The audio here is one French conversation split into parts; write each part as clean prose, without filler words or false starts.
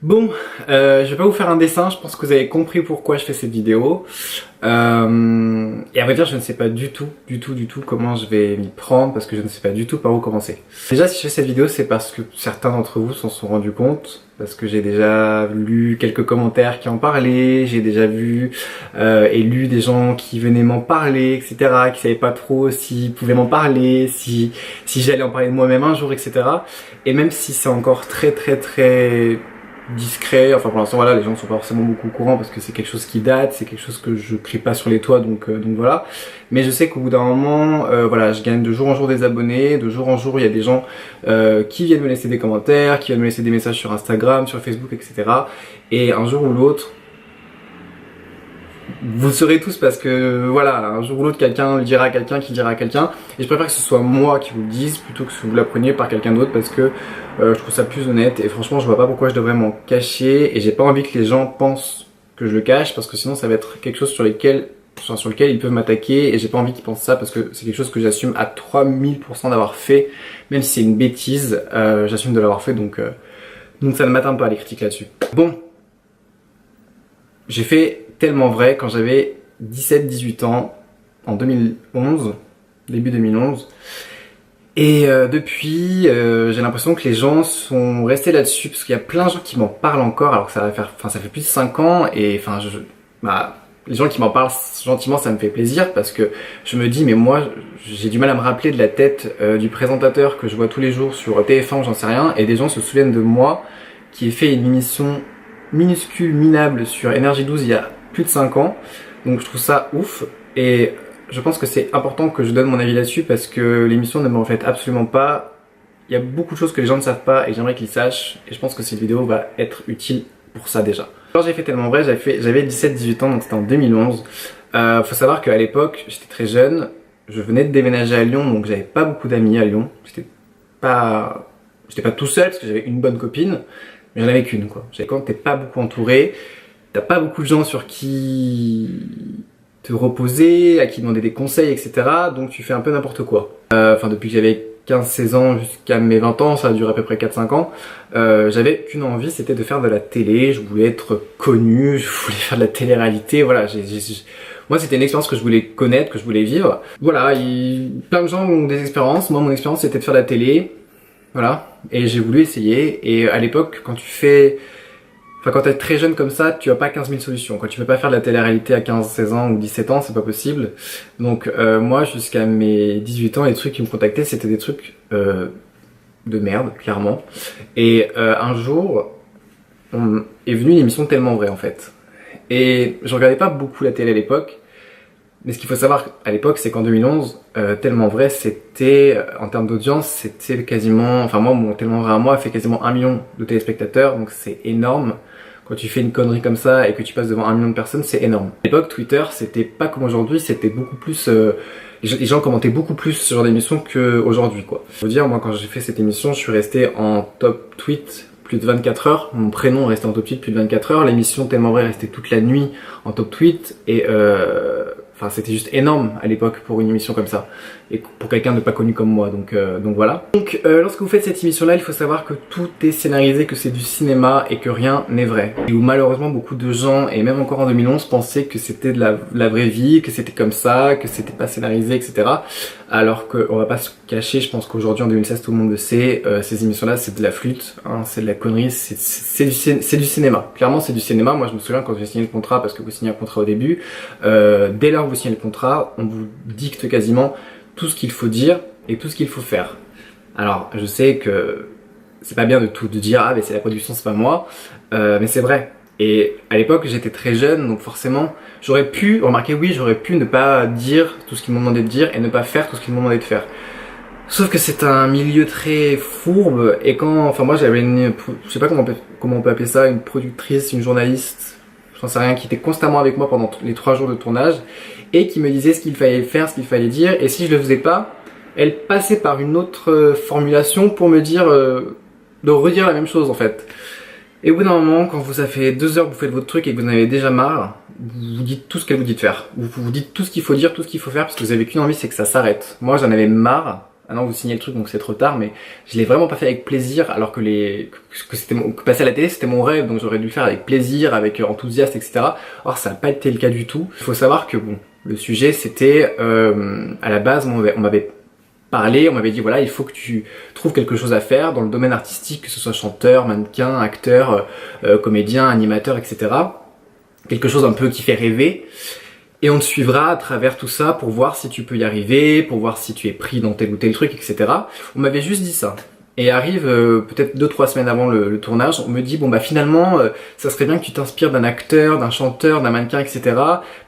Bon, je vais pas vous faire un dessin, je pense que vous avez compris pourquoi je fais cette vidéo. Et à vrai dire, je ne sais pas du tout comment je vais m'y prendre parce que je ne sais pas du tout par où commencer. Déjà, si je fais cette vidéo, c'est parce que certains d'entre vous s'en sont rendus compte, parce que j'ai déjà lu quelques commentaires qui en parlaient, j'ai déjà vu et lu des gens qui venaient m'en parler, etc., qui savaient pas trop s'ils pouvaient m'en parler, si j'allais en parler de moi-même un jour, etc. Et même si c'est encore très discret, enfin pour l'instant voilà, les gens ne sont pas forcément beaucoup au courant parce que c'est quelque chose qui date, c'est quelque chose que je crie pas sur les toits, donc voilà. Mais je sais qu'au bout d'un moment, voilà, je gagne de jour en jour des abonnés, de jour en jour il y a des gens qui viennent me laisser des commentaires, qui viennent me laisser des messages sur Instagram, sur Facebook, etc. Et un jour ou l'autre, vous le saurez tous parce que voilà, un jour ou l'autre quelqu'un le dira à quelqu'un qui dira à quelqu'un, et je préfère que ce soit moi qui vous le dise plutôt que vous l'appreniez par quelqu'un d'autre parce que je trouve ça plus honnête et franchement je vois pas pourquoi je devrais m'en cacher et j'ai pas envie que les gens pensent que je le cache parce que sinon ça va être quelque chose sur lequel ils peuvent m'attaquer et j'ai pas envie qu'ils pensent ça parce que c'est quelque chose que j'assume à 3000% d'avoir fait, même si c'est une bêtise, j'assume de l'avoir fait, donc ça ne m'atteint pas les critiques là-dessus. Bon, j'ai fait tellement vrai quand j'avais 17-18 ans, en 2011, début 2011. Et depuis, j'ai l'impression que les gens sont restés là-dessus, parce qu'il y a plein de gens qui m'en parlent encore, alors que ça fait plus de 5 ans, et enfin, les gens qui m'en parlent gentiment, ça me fait plaisir, parce que je me dis, mais moi, j'ai du mal à me rappeler de la tête du présentateur que je vois tous les jours sur TF1, j'en sais rien, et des gens se souviennent de moi, qui ai fait une émission minuscule, minable sur Énergie 12 il y a plus de 5 ans, donc je trouve ça ouf, et je pense que c'est important que je donne mon avis là-dessus parce que l'émission ne me reflète absolument pas. Il y a beaucoup de choses que les gens ne savent pas et j'aimerais qu'ils sachent, et je pense que cette vidéo va être utile pour ça déjà. Quand j'ai fait tellement vrai, j'avais 17-18 ans, donc c'était en 2011. Faut savoir qu'à l'époque, j'étais très jeune, je venais de déménager à Lyon, donc j'avais pas beaucoup d'amis à Lyon. J'étais pas tout seul parce que j'avais une bonne copine, mais j'en avais qu'une quoi. Quand t'es pas beaucoup entouré, t'as pas beaucoup de gens sur qui te reposer, à qui demander des conseils, etc. Donc tu fais un peu n'importe quoi. Enfin depuis que j'avais 15-16 ans jusqu'à mes 20 ans, ça a duré à peu près 4-5 ans, j'avais qu'une envie, c'était de faire de la télé, je voulais être connu, je voulais faire de la télé-réalité, voilà. Moi c'était une expérience que je voulais connaître, que je voulais vivre. Voilà, plein de gens ont des expériences, moi mon expérience c'était de faire de la télé, voilà. Et j'ai voulu essayer, et à l'époque quand quand t'es très jeune comme ça, tu as pas 15 000 solutions. Quand tu peux pas faire de la télé-réalité à 15-16 ans ou 17 ans, c'est pas possible. Donc moi, jusqu'à mes 18 ans, les trucs qui me contactaient, c'était des trucs de merde, clairement. Et un jour, est venue une émission Tellement Vrai, en fait. Et je regardais pas beaucoup la télé à l'époque. Mais ce qu'il faut savoir à l'époque, c'est qu'en 2011, Tellement Vrai, c'était, en termes d'audience, c'était quasiment... Enfin moi, mon Tellement Vrai à moi a fait quasiment 1 million de téléspectateurs, donc c'est énorme. Quand tu fais une connerie comme ça et que tu passes devant 1 million de personnes, c'est énorme. À l'époque, Twitter, c'était pas comme aujourd'hui, c'était beaucoup plus... les gens commentaient beaucoup plus ce genre d'émission qu'aujourd'hui, quoi. Faut dire, moi, quand j'ai fait cette émission, je suis resté en top tweet plus de 24 heures. Mon prénom est resté en top tweet plus de 24 heures. L'émission Tellement Vrai restait toute la nuit en top tweet. Et enfin, c'était juste énorme à l'époque pour une émission comme ça. Et pour quelqu'un de pas connu comme moi, donc voilà. Donc lorsque vous faites cette émission-là, il faut savoir que tout est scénarisé, que c'est du cinéma et que rien n'est vrai. Et où malheureusement beaucoup de gens, et même encore en 2011, pensaient que c'était de la vraie vie, que c'était comme ça, que c'était pas scénarisé, etc. Alors qu'on va pas se cacher, je pense qu'aujourd'hui en 2016 tout le monde le sait, ces émissions-là c'est de la flûte, hein, c'est de la connerie, c'est du cinéma. Clairement c'est du cinéma. Moi je me souviens quand j'ai signé le contrat, parce que vous signez un contrat au début, dès lors que vous signez le contrat, on vous dicte quasiment tout ce qu'il faut dire et tout ce qu'il faut faire. Alors je sais que c'est pas bien de tout de dire ah mais c'est la production, c'est pas moi, mais c'est vrai. Et à l'époque j'étais très jeune, donc forcément j'aurais pu, remarquez oui, j'aurais pu ne pas dire tout ce qu'ils m'ont demandé de dire et ne pas faire tout ce qu'ils m'ont demandé de faire. Sauf que c'est un milieu très fourbe, et enfin moi j'avais je sais pas comment on peut appeler ça, une productrice, une journaliste, j'en sais rien, qui était constamment avec moi pendant les 3 jours de tournage et qui me disait ce qu'il fallait faire, ce qu'il fallait dire, et si je le faisais pas, elle passait par une autre formulation pour me dire de redire la même chose en fait. Et au bout d'un moment, quand vous avez fait 2 heures que vous faites votre truc et que vous en avez déjà marre, vous dites tout ce qu'elle vous dit de faire. Vous dites tout ce qu'il faut dire, tout ce qu'il faut faire, parce que vous avez qu'une envie, c'est que ça s'arrête. Moi j'en avais marre, non vous signez le truc donc c'est trop tard, mais je l'ai vraiment pas fait avec plaisir alors que que passer à la télé c'était mon rêve, donc j'aurais dû le faire avec plaisir, avec enthousiasme, etc. Or ça n'a pas été le cas du tout. Il faut savoir que bon, le sujet c'était à la base on m'avait parlé, on m'avait dit voilà il faut que tu trouves quelque chose à faire dans le domaine artistique, que ce soit chanteur, mannequin, acteur, comédien, animateur, etc. Quelque chose un peu qui fait rêver. Et on te suivra à travers tout ça pour voir si tu peux y arriver, pour voir si tu es pris dans tel ou tel truc, etc. On m'avait juste dit ça. Et arrive peut-être 2-3 semaines avant le tournage, on me dit bon bah finalement ça serait bien que tu t'inspires d'un acteur, d'un chanteur, d'un mannequin, etc.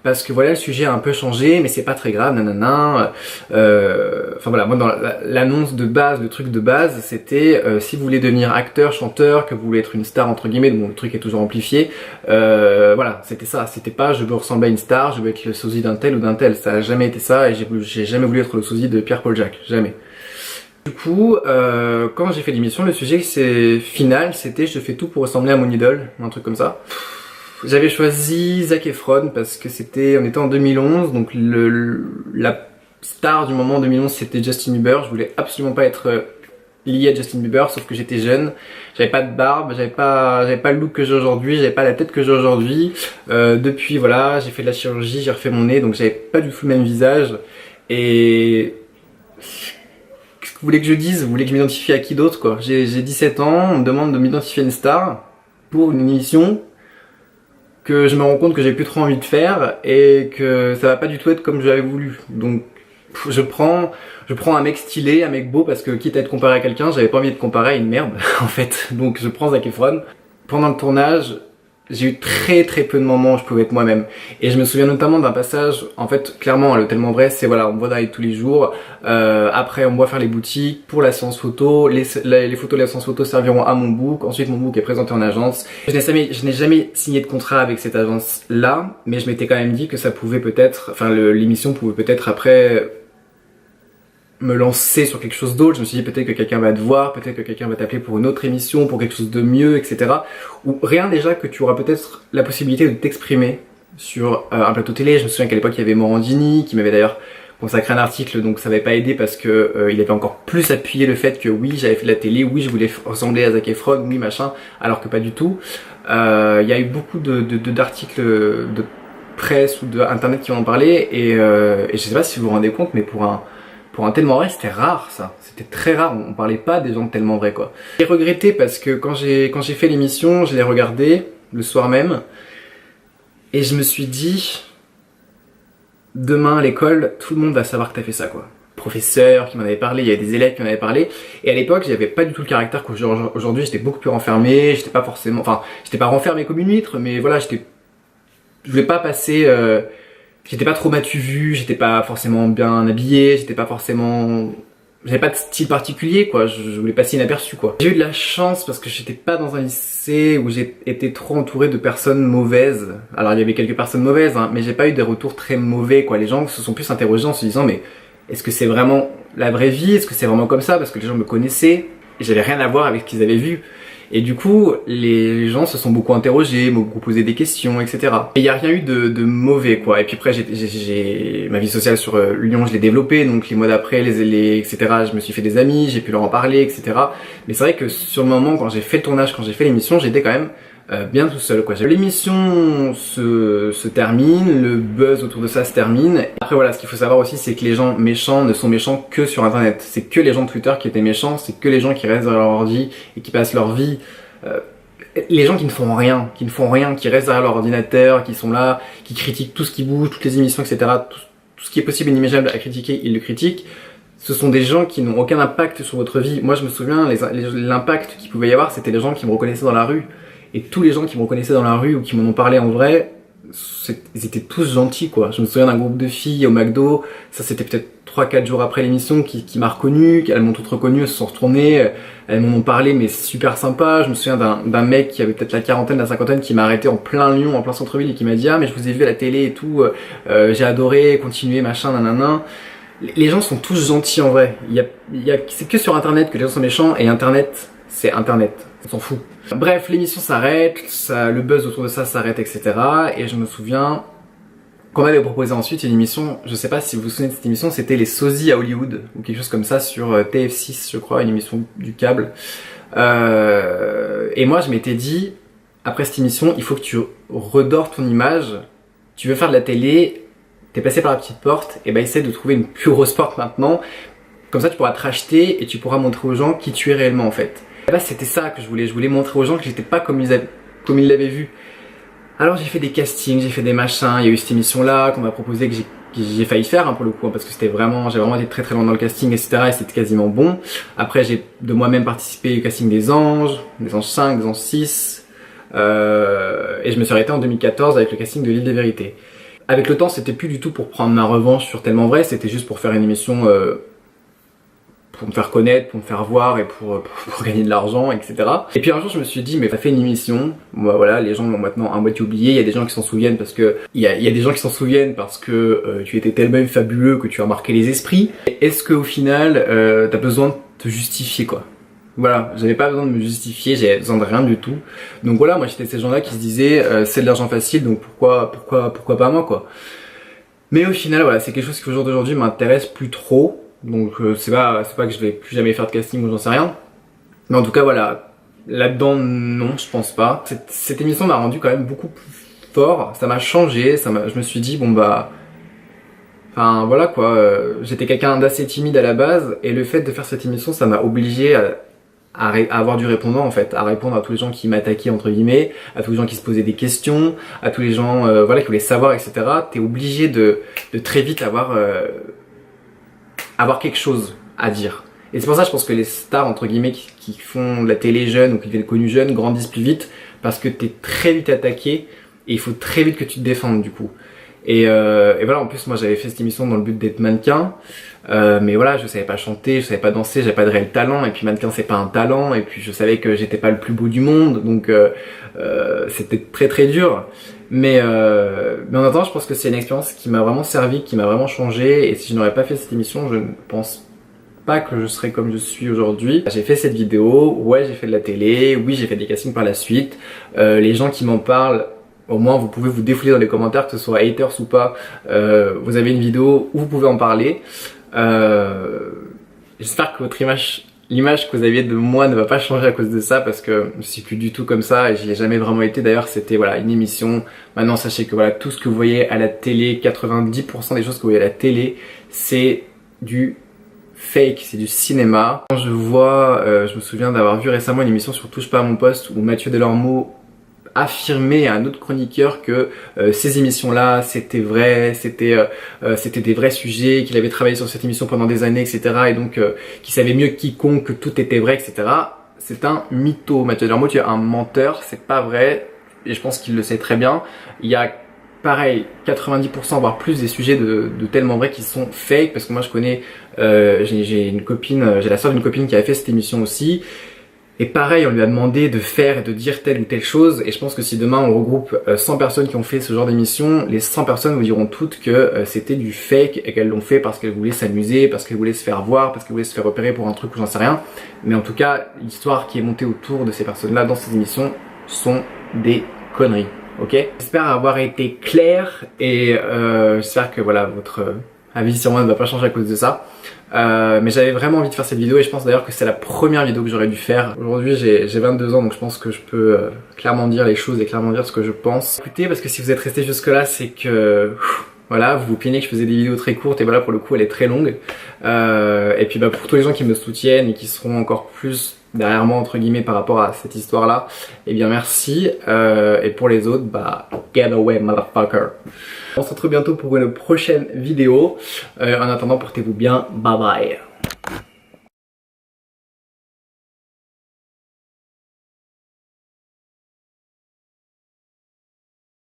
Parce que voilà le sujet a un peu changé, mais c'est pas très grave, nanana. Enfin voilà, moi dans l'annonce de base, le truc de base, c'était si vous voulez devenir acteur, chanteur, que vous voulez être une star entre guillemets, donc le truc est toujours amplifié. Voilà, c'était ça. C'était pas je veux ressembler à une star, je veux être le sosie d'un tel ou d'un tel. Ça a jamais été ça et j'ai jamais voulu être le sosie de Pierre-Paul Jacques, jamais. Du coup, quand j'ai fait l'émission, le sujet final, c'était je fais tout pour ressembler à mon idole, un truc comme ça. J'avais choisi Zac Efron parce que on était en 2011, donc la star du moment en 2011 c'était Justin Bieber. Je voulais absolument pas être lié à Justin Bieber, sauf que j'étais jeune, j'avais pas de barbe, j'avais pas le look que j'ai aujourd'hui, j'avais pas la tête que j'ai aujourd'hui. Depuis voilà, j'ai fait de la chirurgie, j'ai refait mon nez, donc j'avais pas du tout le même visage. Et vous voulez que je dise? Vous voulez que je m'identifie à qui d'autre quoi? J'ai 17 ans, on me demande de m'identifier à une star pour une émission que je me rends compte que j'ai plus trop envie de faire et que ça va pas du tout être comme j'avais voulu. Donc je prends un mec stylé, un mec beau parce que quitte à être comparé à quelqu'un, j'avais pas envie de comparer à une merde en fait. Donc je prends Zac Efron. Pendant le tournage, j'ai eu très peu de moments où je pouvais être moi-même. Et je me souviens notamment d'un passage, en fait, clairement, le tellement vrai, c'est voilà, on me voit d'aller tous les jours, après on me voit faire les boutiques, pour la séance photo, les photos de la séance photo serviront à mon book, ensuite mon book est présenté en agence. Je n'ai jamais signé de contrat avec cette agence-là, mais je m'étais quand même dit que ça pouvait peut-être, enfin l'émission pouvait peut-être après me lancer sur quelque chose d'autre. Je me suis dit peut-être que quelqu'un va te voir, peut-être que quelqu'un va t'appeler pour une autre émission, pour quelque chose de mieux, etc. Ou rien déjà que tu auras peut-être la possibilité de t'exprimer sur un plateau télé. Je me souviens qu'à l'époque il y avait Morandini qui m'avait d'ailleurs consacré un article, donc ça n'avait pas aidé parce que il avait encore plus appuyé le fait que oui j'avais fait de la télé, oui je voulais ressembler à Zac Efron, oui machin, alors que pas du tout. Il y a eu beaucoup d'articles de presse ou d'internet qui m'en parlaient et je sais pas si vous vous rendez compte, mais pour un tellement vrai, c'était rare ça. C'était très rare, on parlait pas des gens de tellement vrai quoi. J'ai regretté parce que quand j'ai fait l'émission, je l'ai regardé le soir même et je me suis dit demain à l'école, tout le monde va savoir que t'as fait ça quoi. Professeur qui m'en avait parlé, il y avait des élèves qui m'en avaient parlé et à l'époque j'avais pas du tout le caractère qu'aujourd'hui, j'étais beaucoup plus renfermé, j'étais pas renfermé comme une huître, mais voilà, je voulais pas passer j'étais pas trop m'as-tu vu, j'étais pas forcément bien habillé, j'avais pas de style particulier quoi, je voulais passer inaperçu quoi. J'ai eu de la chance parce que j'étais pas dans un lycée où j'ai été trop entouré de personnes mauvaises. Alors il y avait quelques personnes mauvaises hein, mais j'ai pas eu des retours très mauvais quoi. Les gens se sont plus interrogés en se disant mais est-ce que c'est vraiment la vraie vie, est-ce que c'est vraiment comme ça, parce que les gens me connaissaient et j'avais rien à voir avec ce qu'ils avaient vu. Et du coup, les gens se sont beaucoup interrogés, m'ont beaucoup posé des questions, etc. Et il n'y a rien eu de mauvais, quoi. Et puis après, j'ai ma vie sociale sur Lyon, je l'ai développée, donc les mois d'après, etc., je me suis fait des amis, j'ai pu leur en parler, etc. Mais c'est vrai que sur le moment, quand j'ai fait le tournage, quand j'ai fait l'émission, j'étais quand même bien tout seul, quoi. L'émission se termine, le buzz autour de ça se termine. Après voilà, ce qu'il faut savoir aussi, c'est que les gens méchants ne sont méchants que sur internet. C'est que les gens de Twitter qui étaient méchants, c'est que les gens qui restent derrière leur ordi et qui passent leur vie. Les gens qui ne font rien, qui restent derrière leur ordinateur, qui sont là, qui critiquent tout ce qui bouge, toutes les émissions, etc. Tout ce qui est possible et inimaginable à critiquer, ils le critiquent. Ce sont des gens qui n'ont aucun impact sur votre vie. Moi je me souviens, l'impact qu'il pouvait y avoir, c'était les gens qui me reconnaissaient dans la rue. Et tous les gens qui me reconnaissaient dans la rue ou qui m'en ont parlé en vrai, ils étaient tous gentils quoi. Je me souviens d'un groupe de filles au McDo, ça c'était peut-être 3-4 jours après l'émission qui m'a reconnu, elles m'ont toutes reconnu, elles se sont retournées, elles m'en ont parlé mais super sympa. Je me souviens d'un mec qui avait peut-être la quarantaine, la cinquantaine qui m'a arrêté en plein Lyon, en plein centre-ville et qui m'a dit ah mais je vous ai vu à la télé et tout, j'ai adoré, continuez machin nanana. Les gens sont tous gentils en vrai. C'est que sur internet que les gens sont méchants et internet c'est internet, on s'en fout. Bref, l'émission s'arrête, le buzz autour de ça s'arrête, etc. Et je me souviens, qu'on m'avait proposé ensuite une émission, je sais pas si vous vous souvenez de cette émission, c'était les sosies à Hollywood, ou quelque chose comme ça sur TF6 je crois, une émission du câble. Et moi je m'étais dit, après cette émission, il faut que tu redores ton image, tu veux faire de la télé, t'es passé par la petite porte, et ben essaie de trouver une plus grosse porte maintenant, comme ça tu pourras te racheter et tu pourras montrer aux gens qui tu es réellement en fait. Et là c'était ça que je voulais montrer aux gens que j'étais pas comme ils l'avaient vu. Alors j'ai fait des castings, j'ai fait des machins, il y a eu cette émission là qu'on m'a proposé que j'ai failli faire hein, pour le coup hein, parce que j'ai vraiment été très loin dans le casting etc et c'était quasiment bon. Après j'ai de moi-même participé au casting des Anges 5, des Anges 6 et je me suis arrêté en 2014 avec le casting de l'Île des Vérités. Avec le temps c'était plus du tout pour prendre ma revanche sur Tellement Vrai, c'était juste pour faire une émission pour me faire connaître, pour me faire voir et pour gagner de l'argent, etc. Et puis un jour je me suis dit mais t'as fait une émission, bah, voilà, les gens l'ont maintenant à moitié oublié, il y a des gens qui s'en souviennent parce que il y a des gens qui s'en souviennent parce que tu étais tellement fabuleux que tu as marqué les esprits. Est-ce qu'au final t'as besoin de te justifier quoi? Voilà, j'avais pas besoin de me justifier, j'avais besoin de rien du tout. Donc voilà, moi j'étais ces gens-là qui se disaient c'est de l'argent facile donc pourquoi pas moi quoi. Mais au final voilà, c'est quelque chose qui au jour d'aujourd'hui m'intéresse plus trop. Donc c'est pas que je vais plus jamais faire de casting ou j'en sais rien. Mais en tout cas voilà, là-dedans non je pense pas. Cette émission m'a rendu quand même beaucoup plus fort, ça m'a changé, je me suis dit bon bah... Enfin voilà quoi, j'étais quelqu'un d'assez timide à la base et le fait de faire cette émission ça m'a obligé à avoir du répondant en fait, à répondre à tous les gens qui m'attaquaient entre guillemets, à tous les gens qui se posaient des questions, à tous les gens voilà, qui voulaient savoir etc. T'es obligé de très vite avoir quelque chose à dire. Et c'est pour ça je pense que les stars entre guillemets qui font de la télé jeune ou qui deviennent connus jeunes grandissent plus vite parce que t'es très vite attaqué et il faut très vite que tu te défendes du coup. Et voilà, en plus moi j'avais fait cette émission dans le but d'être mannequin, mais voilà, je savais pas chanter, je savais pas danser, j'avais pas de réel talent, et puis mannequin c'est pas un talent, et puis je savais que j'étais pas le plus beau du monde, donc c'était très dur. Mais en attendant, je pense que c'est une expérience qui m'a vraiment servi, qui m'a vraiment changé, et si je n'aurais pas fait cette émission, je ne pense pas que je serais comme je suis aujourd'hui. J'ai fait cette vidéo, ouais j'ai fait de la télé, oui j'ai fait des castings par la suite, les gens qui m'en parlent, au moins vous pouvez vous défouler dans les commentaires, que ce soit haters ou pas, vous avez une vidéo où vous pouvez en parler. J'espère que l'image que vous aviez de moi ne va pas changer à cause de ça, parce que je suis plus du tout comme ça et j'y ai jamais vraiment été. D'ailleurs c'était voilà une émission. Maintenant sachez que voilà tout ce que vous voyez à la télé, 90% des choses que vous voyez à la télé, c'est du fake, c'est du cinéma. Quand je vois, je me souviens d'avoir vu récemment une émission sur Touche pas à mon poste où Mathieu Delormeau affirmer à un autre chroniqueur que ces émissions-là c'était vrai, c'était des vrais sujets, qu'il avait travaillé sur cette émission pendant des années, etc. Et donc qu'il savait mieux que quiconque que tout était vrai, etc. C'est un mytho. Mathieu Delormeau, tu es un menteur, c'est pas vrai, et je pense qu'il le sait très bien. Il y a pareil 90% voire plus des sujets de tellement vrais qui sont fake, parce que moi je connais, j'ai une copine, j'ai la soeur d'une copine qui a fait cette émission aussi. Et pareil, on lui a demandé de faire et de dire telle ou telle chose, et je pense que si demain on regroupe 100 personnes qui ont fait ce genre d'émission, les 100 personnes vous diront toutes que c'était du fake et qu'elles l'ont fait parce qu'elles voulaient s'amuser, parce qu'elles voulaient se faire voir, parce qu'elles voulaient se faire repérer pour un truc ou j'en sais rien. Mais en tout cas, l'histoire qui est montée autour de ces personnes-là dans ces émissions sont des conneries, ok? J'espère avoir été clair et j'espère que voilà, votre avis sur moi ne va pas changer à cause de ça. Mais j'avais vraiment envie de faire cette vidéo et je pense d'ailleurs que c'est la première vidéo que j'aurais dû faire. Aujourd'hui j'ai 22 ans donc je pense que je peux clairement dire les choses et clairement dire ce que je pense. Écoutez, parce que si vous êtes resté jusque là c'est que voilà, vous vous plaignez que je faisais des vidéos très courtes et voilà, pour le coup elle est très longue. Et puis bah, pour tous les gens qui me soutiennent et qui seront encore plus derrière moi entre guillemets par rapport à cette histoire là, eh bien merci. Et pour les autres, bah get away motherfucker. On se retrouve bientôt pour une prochaine vidéo. En attendant, portez-vous bien, bye bye.